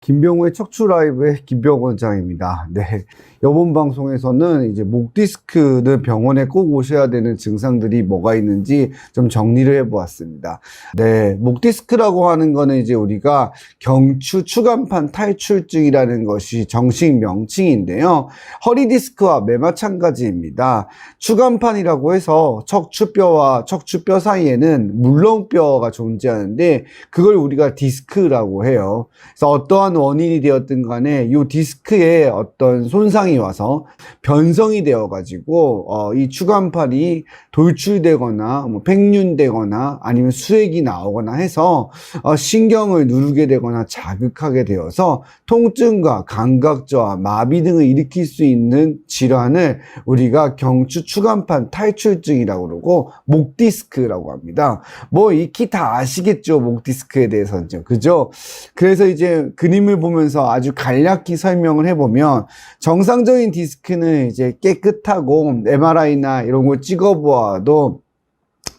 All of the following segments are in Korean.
김병호의 척추 라이브의 김병호 원장입니다. 네. 이번 방송에서는 이제 목 디스크는 병원에 꼭 오셔야 되는 증상들이 뭐가 있는지 좀 정리를 해 보았습니다. 네. 목 디스크라고 하는 거는 이제 우리가 경추 추간판 탈출증이라는 것이 정식 명칭인데요. 허리 디스크와 매마찬가지입니다. 추간판이라고 해서 척추뼈와 척추뼈 사이에는 물렁뼈가 존재하는데 그걸 우리가 디스크라고 해요. 그래서 어떠한 원인이 되었든 간에 이 디스크에 어떤 손상이 와서 변성이 되어 가지고 이 추간판이 돌출되거나 팽윤되거나 아니면 수액이 나오거나 해서 신경을 누르게 되거나 자극하게 되어서 통증과 감각 저하, 마비 등을 일으킬 수 있는 질환을 우리가 경추 추간판 탈출증이라고 그러고 목 디스크라고 합니다. 뭐 익히 다 아시겠죠, 목 디스크에 대해서는. 그죠? 그래서 이제 그림을 보면서 아주 간략히 설명을 해보면 정상적인 디스크는 이제 깨끗하고 MRI나 이런 거 찍어보아도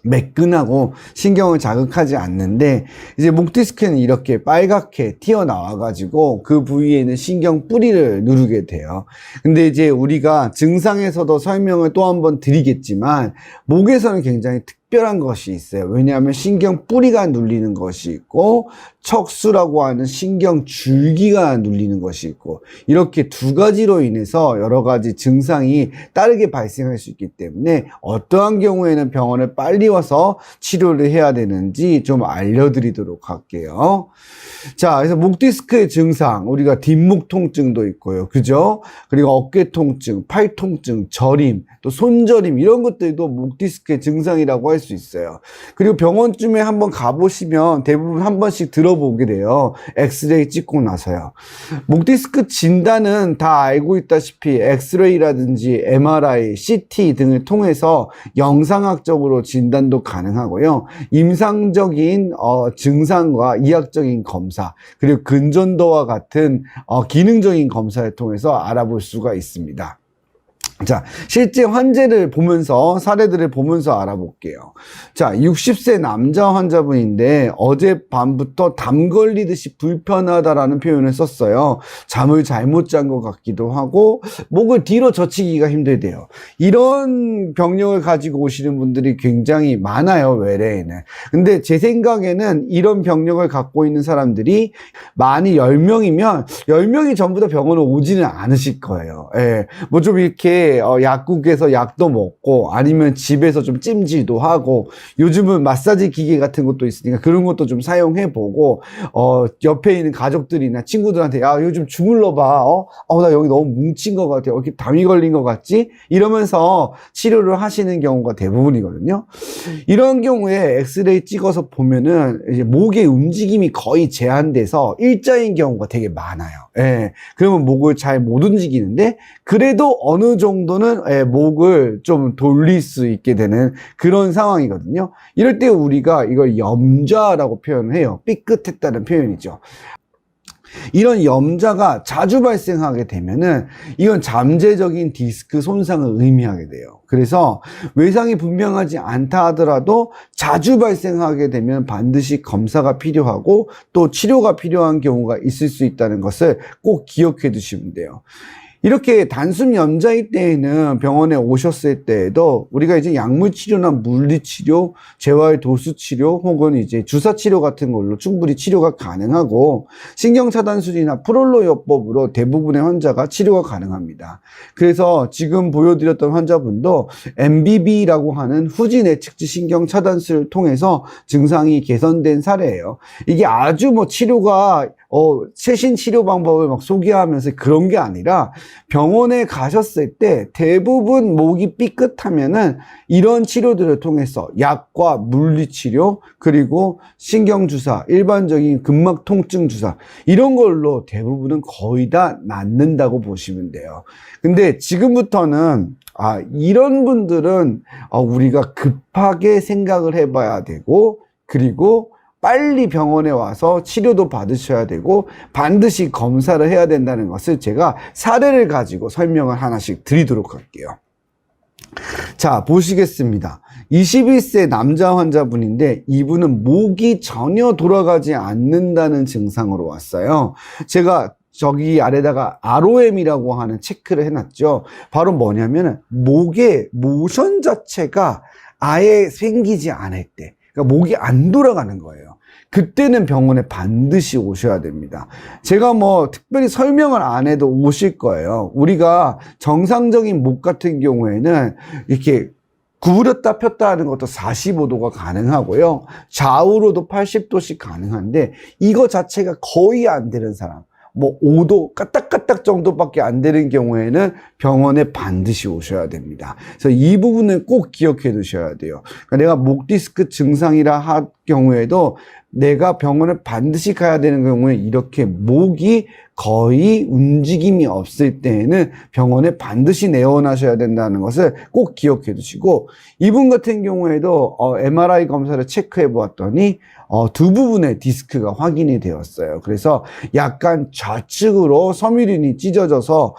매끈하고 신경을 자극하지 않는데 이제 목 디스크는 이렇게 빨갛게 튀어나와 가지고 그 부위에는 신경 뿌리를 누르게 돼요. 근데 이제 우리가 증상에서도 설명을 또 한번 드리겠지만 목에서는 굉장히 특별한 것이 있어요. 왜냐하면 신경 뿌리가 눌리는 것이 있고 척수라고 하는 신경 줄기가 눌리는 것이 있고 이렇게 두 가지로 인해서 여러 가지 증상이 빠르게 발생할 수 있기 때문에 어떠한 경우에는 병원에 빨리 와서 치료를 해야 되는지 좀 알려드리도록 할게요. 자, 그래서 목 디스크의 증상, 우리가 뒷목 통증도 있고요. 그죠? 그리고 어깨 통증, 팔 통증, 저림, 또 손저림 이런 것들도 목 디스크의 증상이라고 할 수 있어요. 그리고 병원쯤에 한번 가보시면 대부분 한 번씩 들어보게 돼요. 엑스레이 찍고 나서요. 목 디스크 진단은 다 알고 있다시피 엑스레이라든지 MRI, CT 등을 통해서 영상학적으로 진단도 가능하고요. 임상적인 증상과 이학적인 검사, 그리고 근전도와 같은 기능적인 검사를 통해서 알아볼 수가 있습니다. 자, 실제 환자를 보면서 사례들을 보면서 알아볼게요. 자, 60세 남자 환자분인데 어젯밤부터 담 걸리듯이 불편하다라는 표현을 썼어요. 잠을 잘못 잔 것 같기도 하고 목을 뒤로 젖히기가 힘들대요. 이런 병력을 가지고 오시는 분들이 굉장히 많아요, 외래에는. 근데 제 생각에는 이런 병력을 갖고 있는 사람들이 많이 10명이면 10명이 전부 다 병원에 오지는 않으실 거예요. 예. 뭐 좀 이렇게 약국에서 약도 먹고 아니면 집에서 좀 찜질도 하고 요즘은 마사지 기계 같은 것도 있으니까 그런 것도 좀 사용해 보고 옆에 있는 가족들이나 친구들한테 야 요즘 주물러 봐. 나 여기 너무 뭉친 것 같아. 이렇게 담이 걸린 것 같지? 이러면서 치료를 하시는 경우가 대부분이거든요. 이런 경우에 엑스레이 찍어서 보면은 이제 목의 움직임이 거의 제한돼서 일자인 경우가 되게 많아요. 예. 그러면 목을 잘 못 움직이는데 그래도 어느 정도는 목을 좀 돌릴 수 있게 되는 그런 상황이거든요. 이럴 때 우리가 이걸 염좌라고 표현을 해요. 삐끗했다는 표현이죠. 이런 염좌가 자주 발생하게 되면은 이건 잠재적인 디스크 손상을 의미하게 돼요. 그래서 외상이 분명하지 않다 하더라도 자주 발생하게 되면 반드시 검사가 필요하고 또 치료가 필요한 경우가 있을 수 있다는 것을 꼭 기억해 두시면 돼요. 이렇게 단순 염좌일 때에는 병원에 오셨을 때에도 우리가 이제 약물 치료나 물리 치료, 재활 도수 치료 혹은 이제 주사 치료 같은 걸로 충분히 치료가 가능하고 신경 차단술이나 프롤로 요법으로 대부분의 환자가 치료가 가능합니다. 그래서 지금 보여드렸던 환자분도 MBB라고 하는 후진 내측지 신경 차단술을 통해서 증상이 개선된 사례예요. 이게 아주 뭐 치료가 최신 치료 방법을 막 소개하면서 그런 게 아니라 병원에 가셨을 때 대부분 목이 삐끗하면은 이런 치료들을 통해서 약과 물리치료 그리고 신경주사, 일반적인 근막 통증 주사 이런 걸로 대부분은 거의 다 낫는다고 보시면 돼요. 근데 지금부터는 이런 분들은 우리가 급하게 생각을 해봐야 되고 그리고 빨리 병원에 와서 치료도 받으셔야 되고 반드시 검사를 해야 된다는 것을 제가 사례를 가지고 설명을 하나씩 드리도록 할게요. 자, 보시겠습니다. 21세 남자 환자분인데 이분은 목이 전혀 돌아가지 않는다는 증상으로 왔어요. 제가 저기 아래다가 ROM이라고 하는 체크를 해놨죠. 바로 뭐냐면 목의 모션 자체가 아예 생기지 않을 때, 그러니까 목이 안 돌아가는 거예요. 그때는 병원에 반드시 오셔야 됩니다. 제가 뭐 특별히 설명을 안 해도 오실 거예요. 우리가 정상적인 목 같은 경우에는 이렇게 구부렸다 폈다 하는 것도 45도가 가능하고요. 좌우로도 80도씩 가능한데 이거 자체가 거의 안 되는 사람, 뭐 5도 까딱까딱 정도밖에 안 되는 경우에는 병원에 반드시 오셔야 됩니다. 그래서 이 부분을 꼭 기억해 두셔야 돼요. 그러니까 내가 목 디스크 증상이라 할 경우에도 내가 병원에 반드시 가야 되는 경우에 이렇게 목이 거의 움직임이 없을 때에는 병원에 반드시 내원하셔야 된다는 것을 꼭 기억해 두시고, 이분 같은 경우에도 MRI 검사를 체크해 보았더니 두 부분의 디스크가 확인이 되었어요. 그래서 약간 좌측으로 섬유륜이 찢어져서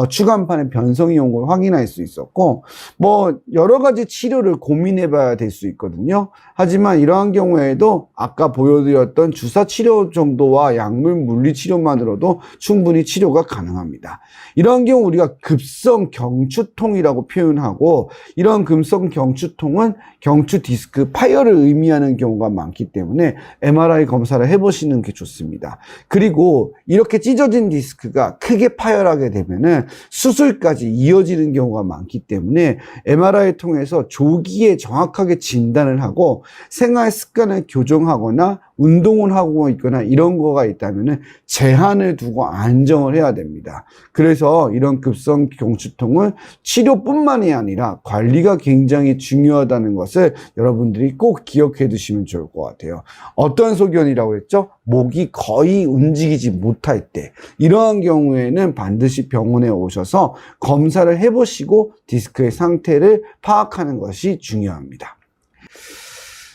추간판에 변성이 온 걸 확인할 수 있었고, 뭐 여러 가지 치료를 고민해 봐야 될 수 있거든요. 하지만 이러한 경우에도 아까 보여드렸던 주사 치료 정도와 약물 물리 치료만으로도 충분히 치료가 가능합니다. 이러한 경우 우리가 급성 경추통이라고 표현하고, 이런 급성 경추통은 경추 디스크 파열을 의미하는 경우가 많기 때문에 MRI 검사를 해보시는 게 좋습니다. 그리고 이렇게 찢어진 디스크가 크게 파열하게 되면은 수술까지 이어지는 경우가 많기 때문에 MRI 통해서 조기에 정확하게 진단을 하고 생활 습관을 교정하거나 운동을 하고 있거나 이런 거가 있다면은 제한을 두고 안정을 해야 됩니다. 그래서 이런 급성 경추통은 치료뿐만이 아니라 관리가 굉장히 중요하다는 것을 여러분들이 꼭 기억해 두시면 좋을 것 같아요. 어떤 소견이라고 했죠? 목이 거의 움직이지 못할 때, 이러한 경우에는 반드시 병원에 오셔서 검사를 해보시고 디스크의 상태를 파악하는 것이 중요합니다.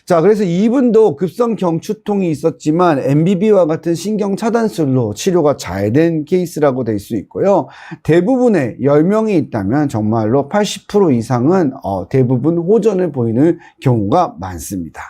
자, 그래서 이분도 급성 경추통이 있었지만 MBB와 같은 신경 차단술로 치료가 잘 된 케이스라고 될 수 있고요. 대부분의 10명이 있다면 정말로 80% 이상은 대부분 호전을 보이는 경우가 많습니다.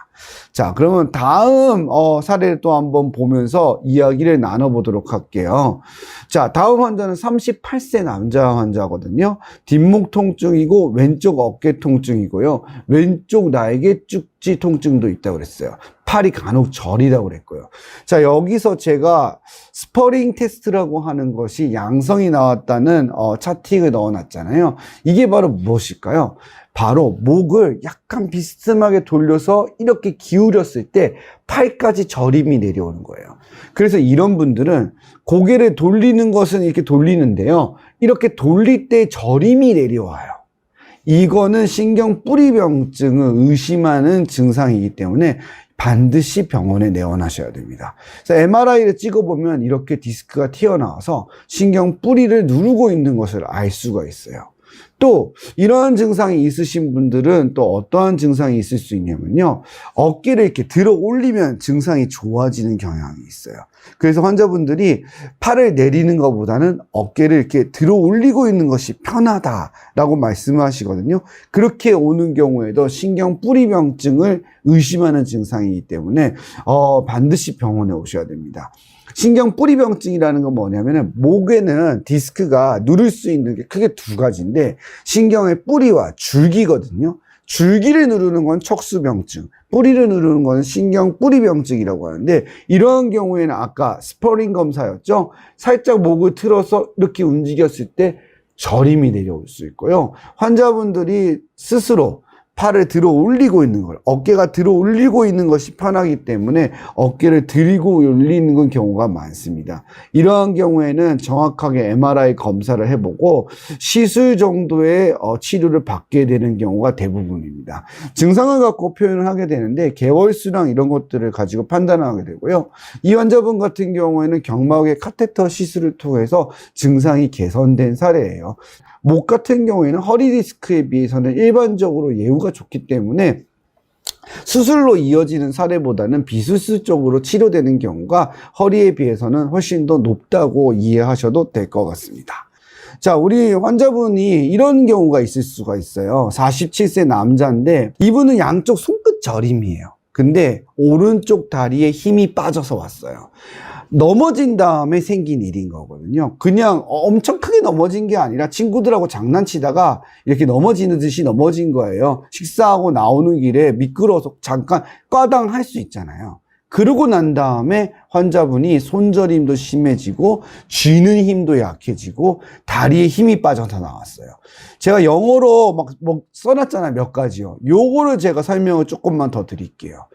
자, 그러면 다음 사례를 또 한번 보면서 이야기를 나눠보도록 할게요. 자, 다음 환자는 38세 남자 환자거든요. 뒷목 통증이고 왼쪽 어깨 통증이고요. 왼쪽 날개 쭉지 통증도 있다고 그랬어요. 팔이 간혹 저리다고 그랬고요. 자, 여기서 제가 스퍼링 테스트라고 하는 것이 양성이 나왔다는 차팅을 넣어놨잖아요. 이게 바로 무엇일까요? 바로 목을 약간 비스듬하게 돌려서 이렇게 기울였을 때 팔까지 저림이 내려오는 거예요. 그래서 이런 분들은 고개를 돌리는 것은 이렇게 돌리는데요. 이렇게 돌릴 때 저림이 내려와요. 이거는 신경 뿌리병증을 의심하는 증상이기 때문에 반드시 병원에 내원하셔야 됩니다. 그래서 MRI를 찍어보면 이렇게 디스크가 튀어나와서 신경 뿌리를 누르고 있는 것을 알 수가 있어요. 또 이러한 증상이 있으신 분들은 또 어떠한 증상이 있을 수 있냐면요, 어깨를 이렇게 들어 올리면 증상이 좋아지는 경향이 있어요. 그래서 환자분들이 팔을 내리는 것보다는 어깨를 이렇게 들어 올리고 있는 것이 편하다라고 말씀하시거든요. 그렇게 오는 경우에도 신경 뿌리병증을 의심하는 증상이기 때문에 반드시 병원에 오셔야 됩니다. 신경 뿌리병증이라는 건 뭐냐면은 목에는 디스크가 누를 수 있는 게 크게 두 가지인데, 신경의 뿌리와 줄기거든요. 줄기를 누르는 건 척수병증, 뿌리를 누르는 건 신경 뿌리병증이라고 하는데, 이러한 경우에는 아까 스퍼링 검사였죠. 살짝 목을 틀어서 이렇게 움직였을 때 저림이 내려올 수 있고요. 환자분들이 스스로 팔을 들어 올리고 있는 걸, 어깨가 들어 올리고 있는 것이 편하기 때문에 어깨를 들고 올리는 경우가 많습니다. 이러한 경우에는 정확하게 MRI 검사를 해보고 시술 정도의 치료를 받게 되는 경우가 대부분입니다. 증상을 갖고 표현을 하게 되는데 개월수랑 이런 것들을 가지고 판단하게 되고요. 이 환자분 같은 경우에는 경막의 카테터 시술을 통해서 증상이 개선된 사례예요. 목 같은 경우에는 허리 디스크에 비해서는 일반적으로 예후가 좋기 때문에 수술로 이어지는 사례보다는 비수술적으로 치료되는 경우가 허리에 비해서는 훨씬 더 높다고 이해하셔도 될 것 같습니다. 자, 우리 환자분이 이런 경우가 있을 수가 있어요. 47세 남자인데 이분은 양쪽 손끝 저림이에요. 근데 오른쪽 다리에 힘이 빠져서 왔어요. 넘어진 다음에 생긴 일인 거거든요. 그냥 엄청 크게 넘어진 게 아니라 친구들하고 장난치다가 이렇게 넘어지는 듯이 넘어진 거예요. 식사하고 나오는 길에 미끄러워서 잠깐 꽈당 할 수 있잖아요. 그러고 난 다음에 환자분이 손저림도 심해지고 쥐는 힘도 약해지고 다리에 힘이 빠져서 나왔어요. 제가 영어로 막 써놨잖아요. 몇 가지요. 요거를 제가 설명을 조금만 더 드릴게요.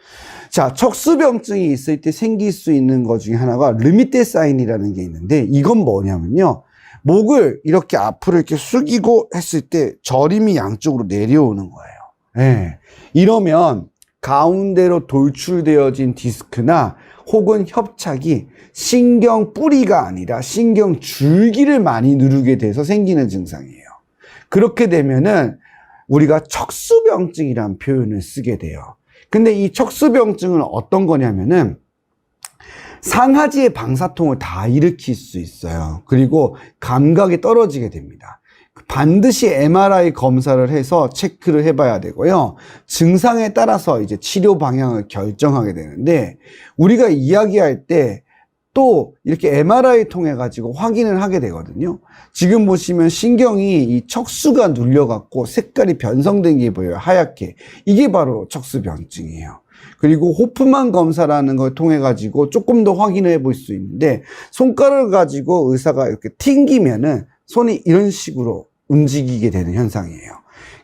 자, 척수병증이 있을 때 생길 수 있는 것 중에 하나가 르미테 사인이라는 게 있는데 이건 뭐냐면요. 목을 이렇게 앞으로 이렇게 숙이고 했을 때 저림이 양쪽으로 내려오는 거예요. 네. 이러면 가운데로 돌출되어진 디스크나 혹은 협착이 신경 뿌리가 아니라 신경 줄기를 많이 누르게 돼서 생기는 증상이에요. 그렇게 되면은 우리가 척수병증이라는 표현을 쓰게 돼요. 근데 이 척수병증은 어떤 거냐면은 상하지의 방사통을 다 일으킬 수 있어요. 그리고 감각이 떨어지게 됩니다. 반드시 MRI 검사를 해서 체크를 해봐야 되고요. 증상에 따라서 이제 치료 방향을 결정하게 되는데 우리가 이야기할 때 또 이렇게 MRI 통해 가지고 확인을 하게 되거든요. 지금 보시면 신경이 이 척수가 눌려 갖고 색깔이 변성된 게 보여요. 하얗게. 이게 바로 척수병증이에요. 그리고 호프만 검사라는 걸 통해 가지고 조금 더 확인해 볼 수 있는데 손가락을 가지고 의사가 이렇게 튕기면은 손이 이런 식으로 움직이게 되는 현상이에요.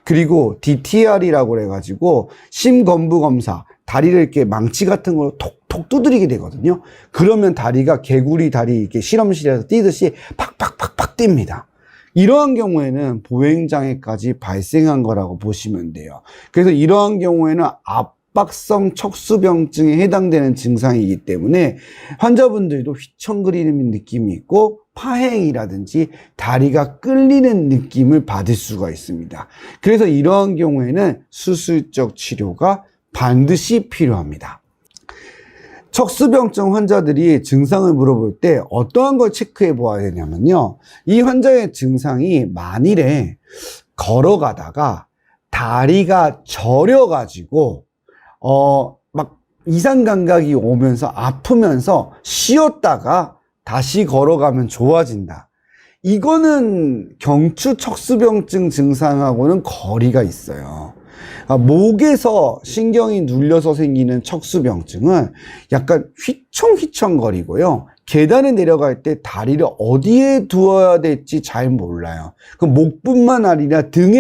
그리고 DTR이라고 해가지고 심건부 검사, 다리를 이렇게 망치 같은 걸로 톡톡 두드리게 되거든요. 그러면 다리가 개구리 다리 이렇게 실험실에서 뛰듯이 팍팍팍팍 뜁니다. 이러한 경우에는 보행장애까지 발생한 거라고 보시면 돼요. 그래서 이러한 경우에는 압박성 척수병증에 해당되는 증상이기 때문에 환자분들도 휘청거리는 느낌이 있고 파행이라든지 다리가 끌리는 느낌을 받을 수가 있습니다. 그래서 이러한 경우에는 수술적 치료가 반드시 필요합니다. 척수병증 환자들이 증상을 물어볼 때 어떠한 걸 체크해 보아야 되냐면요. 이 환자의 증상이 만일에 걸어가다가 다리가 저려가지고 막 이상 감각이 오면서 아프면서 쉬었다가 다시 걸어가면 좋아진다. 이거는 경추 척수병증 증상하고는 거리가 있어요. 목에서 신경이 눌려서 생기는 척수병증은 약간 휘청휘청거리고요. 계단을 내려갈 때 다리를 어디에 두어야 될지 잘 몰라요. 그 목뿐만 아니라 등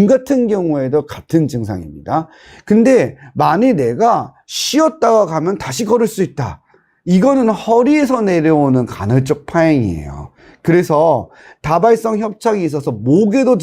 같은 경우에도 같은 증상입니다. 근데 만일 내가 쉬었다가 가면 다시 걸을 수 있다. 이거는 허리에서 내려오는 간헐적 파행이에요. 그래서 다발성 협착이 있어서 목에도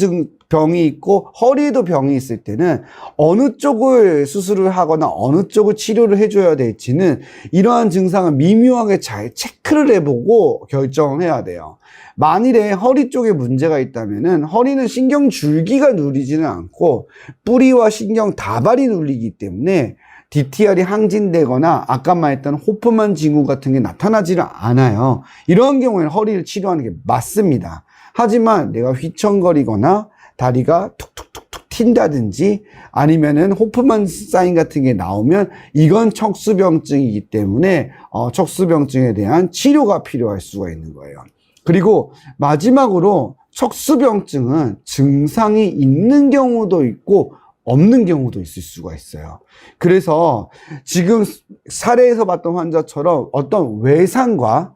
병이 있고 허리에도 병이 있을 때는 어느 쪽을 수술을 하거나 어느 쪽을 치료를 해줘야 될지는 이러한 증상을 미묘하게 잘 체크를 해보고 결정을 해야 돼요. 만일에 허리 쪽에 문제가 있다면은 허리는 신경 줄기가 눌리지는 않고 뿌리와 신경 다발이 눌리기 때문에 DTR이 항진되거나 아까 말했던 호프만 징후 같은 게 나타나지는 않아요. 이런 경우에는 허리를 치료하는 게 맞습니다. 하지만 내가 휘청거리거나 다리가 툭툭툭툭 튄다든지 아니면은 호프만 사인 같은 게 나오면 이건 척수병증이기 때문에 척수병증에 대한 치료가 필요할 수가 있는 거예요. 그리고 마지막으로 척수병증은 증상이 있는 경우도 있고 없는 경우도 있을 수가 있어요. 그래서 지금 사례에서 봤던 환자처럼 어떤 외상과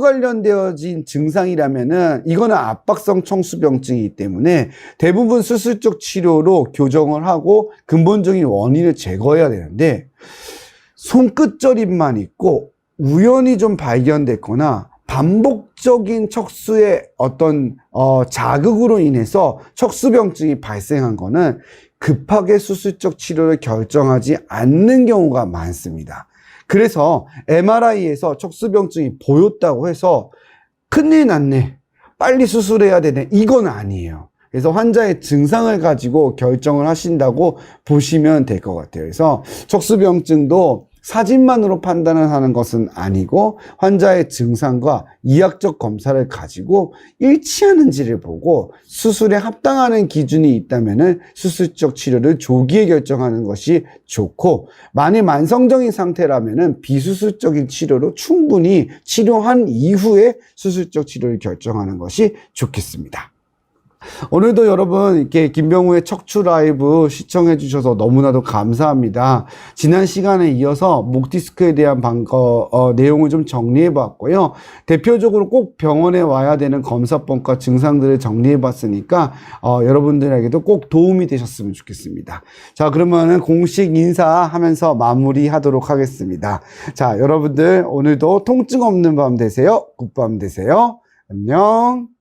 관련되어진 증상이라면은 이거는 압박성 척수병증이기 때문에 대부분 수술적 치료로 교정을 하고 근본적인 원인을 제거해야 되는데 손끝저림만 있고 우연히 좀 발견됐거나 반복적인 척수의 어떤 자극으로 인해서 척수병증이 발생한 거는 급하게 수술적 치료를 결정하지 않는 경우가 많습니다. 그래서 MRI에서 척수병증이 보였다고 해서 큰일 났네, 빨리 수술해야 되네, 이건 아니에요. 그래서 환자의 증상을 가지고 결정을 하신다고 보시면 될 것 같아요. 그래서 척수병증도 사진만으로 판단을 하는 것은 아니고 환자의 증상과 이학적 검사를 가지고 일치하는지를 보고 수술에 합당하는 기준이 있다면 수술적 치료를 조기에 결정하는 것이 좋고, 만일 만성적인 상태라면 비수술적인 치료로 충분히 치료한 이후에 수술적 치료를 결정하는 것이 좋겠습니다. 오늘도 여러분 이렇게 김병우의 척추 라이브 시청해 주셔서 너무나도 감사합니다. 지난 시간에 이어서 목 디스크에 대한 내용을 좀 정리해 봤고요. 대표적으로 꼭 병원에 와야 되는 검사법과 증상들을 정리해 봤으니까 여러분들에게도 꼭 도움이 되셨으면 좋겠습니다. 자, 그러면은 공식 인사하면서 마무리하도록 하겠습니다. 자, 여러분들 오늘도 통증 없는 밤 되세요. 굿밤 되세요. 안녕.